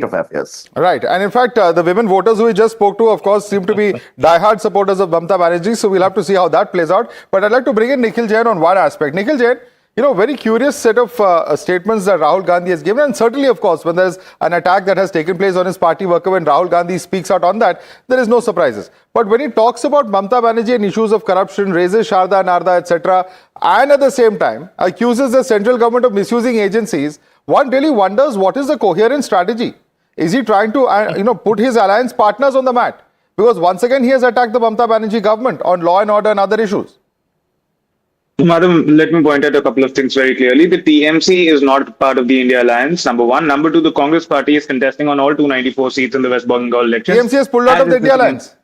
of affairs. Right. And in fact, the women voters who we just spoke to, of course, seem to be diehard supporters of Mamata Banerjee. So we'll have to see how that plays out. But I'd like to bring in Nikhil Jain on one aspect. Nikhil Jain, very curious set of statements that Rahul Gandhi has given. And certainly, of course, when there's an attack that has taken place on his party worker, when Rahul Gandhi speaks out on that, there is no surprises. But when he talks about Mamata Banerjee and issues of corruption, raises Sharda, Narda, etc., and at the same time accuses the central government of misusing agencies, one really wonders what is the coherent strategy. Is he trying to put his alliance partners on the mat? Because once again, he has attacked the Mamata Banerjee government on law and order and other issues. Madam, let me point out a couple of things very clearly. The TMC is not part of the India Alliance, number one. Number two, the Congress party is contesting on all 294 seats in the West Bengal elections. TMC has pulled out of the India Alliance.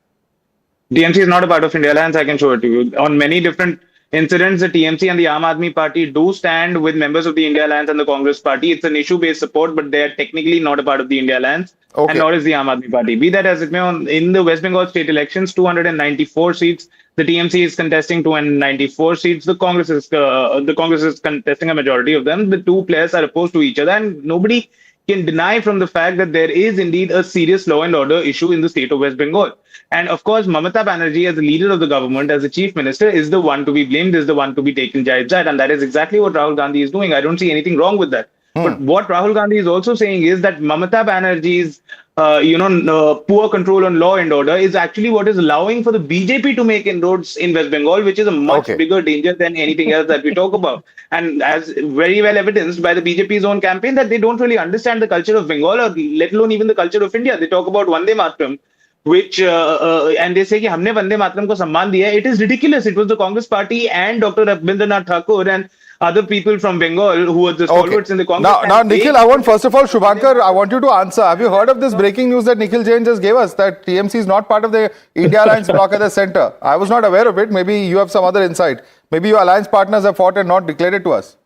TMC is not a part of India Alliance, I can show it to you. On many different incidents, the TMC and the Aam Aadmi Party do stand with members of the India Alliance and the Congress Party. It's an issue-based support, but they are technically not a part of the India Alliance, and nor is the Aam Aadmi Party. Be that as it may, in the West Bengal state elections, 294 seats, the TMC is contesting 294 seats. The Congress is contesting a majority of them. The two players are opposed to each other, and nobody can deny from the fact that there is indeed a serious law and order issue in the state of West Bengal. And of course, Mamata Banerjee, as the leader of the government, as the chief minister, is the one to be blamed, is the one to be taken jibes at. And that is exactly what Rahul Gandhi is doing. I don't see anything wrong with that. But what Rahul Gandhi is also saying is that Mamata Banerjee's poor control on law and order is actually what is allowing for the BJP to make inroads in West Bengal, which is a much bigger danger than anything else that we talk about. And as very well evidenced by the BJP's own campaign, that they don't really understand the culture of Bengal, or let alone even the culture of India. They talk about Vande Mataram, which and they say कि हमने वंदे मातरम को सम्मान दिया. It is ridiculous. It was the Congress party and Dr. Rabindranath Thakur and other people from Bengal who were the stalwarts in the Congress. Now, Nikhil, I want, first of all, Shubhankar, I want you to answer. Have you heard of this breaking news that Nikhil Jain just gave us, that TMC is not part of the India Alliance bloc at the center? I was not aware of it. Maybe you have some other insight. Maybe your alliance partners have fought and not declared it to us.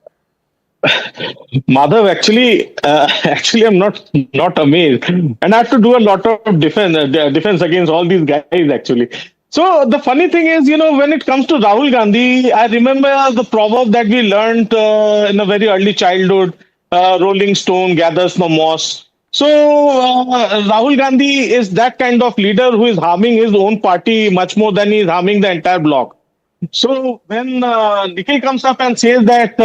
Madhav, actually, I'm not amazed, and I have to do a lot of defense against all these guys. Actually, so the funny thing is, when it comes to Rahul Gandhi, I remember the proverb that we learned in a very early childhood: "Rolling stone gathers no moss." So Rahul Gandhi is that kind of leader who is harming his own party much more than he is harming the entire bloc. So when Nikhil comes up and says that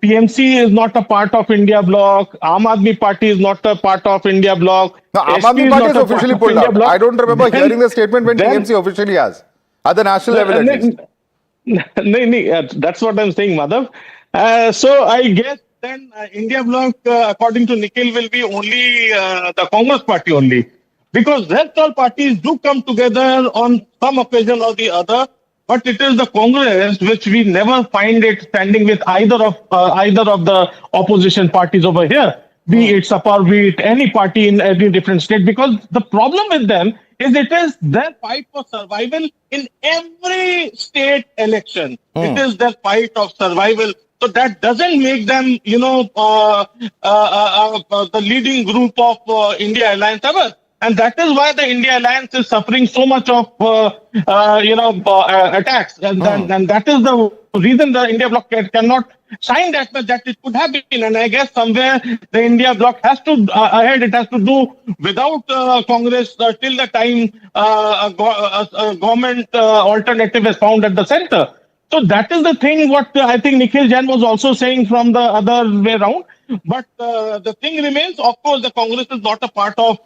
TMC is not a part of India bloc, Aam Aadmi Party is not a part of India bloc. No, Aam Aadmi Party is officially pulled out. I don't remember hearing the statement when TMC officially has. At the national level at least. That's what I'm saying, Madhav. So I guess then India bloc, according to Nikhil, will be only the Congress party only. Because rest all parties do come together on some occasion or the other. But it is the Congress which we never find it standing with either of the opposition parties over here, be it Sabha, be it any party in any different state. Because the problem with them is it is their fight for survival in every state election. It is their fight of survival. So that doesn't make them, the leading group of India Alliance ever. And that is why the India Alliance is suffering so much of, attacks. And that is the reason the India bloc cannot shine that much that it could have been. And I guess somewhere the India bloc has to, it has to do without Congress till the time a government alternative is found at the center. So that is the thing what I think Nikhil Jain was also saying from the other way around. But the thing remains, of course, the Congress is not a part of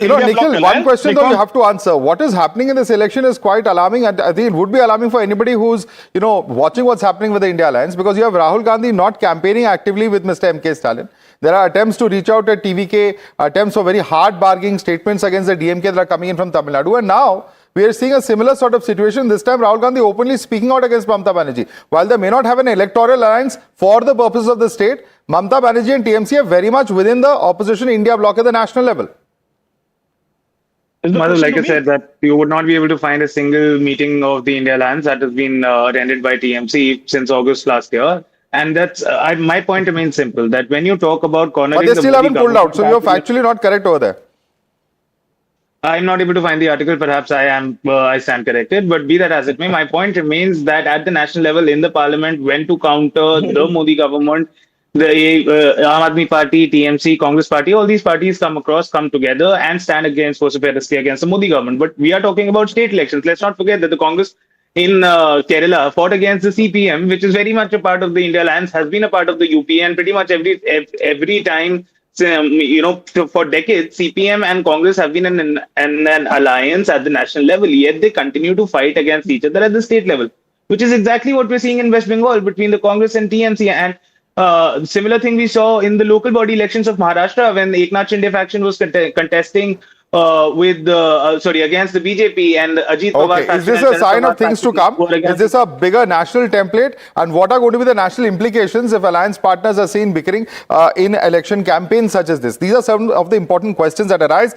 Nikhil, one question though you have to answer. What is happening in this election is quite alarming, and I think it would be alarming for anybody who's, watching what's happening with the India Alliance, because you have Rahul Gandhi not campaigning actively with Mr. M.K. Stalin. There are attempts to reach out at TVK, attempts for very hard bargaining statements against the DMK that are coming in from Tamil Nadu, and now we are seeing a similar sort of situation. This time Rahul Gandhi openly speaking out against Mamata Banerjee. While they may not have an electoral alliance for the purpose of the state, Mamata Banerjee and TMC are very much within the opposition India bloc at the national level. Like I said, that you would not be able to find a single meeting of the India Alliance that has been attended by TMC since August last year. And that's my point remains simple, that when you talk about cornering but they still haven't pulled out, so you're factually not correct over there. I'm not able to find the article. Perhaps I stand corrected, but be that as it may, my point remains that at the national level in the parliament, when to counter the Modi government, the Aam Aadmi Party, TMC, Congress Party, all these parties come together and stand against vociferously against the Modi government. But we are talking about state elections. Let's not forget that the Congress in Kerala fought against the CPM, which is very much a part of the India Alliance, has been a part of the UP, and pretty much every time, for decades, CPM and Congress have been an alliance at the national level. Yet they continue to fight against each other at the state level, which is exactly what we're seeing in West Bengal between the Congress and TMC. And similar thing we saw in the local body elections of Maharashtra when the Eknath Shinde faction was contesting against the BJP, and Ajit Pawar Okay, is this a sign of things to come? Is this a bigger national template? And what are going to be the national implications if alliance partners are seen bickering in election campaigns such as this? These are some of the important questions that arise.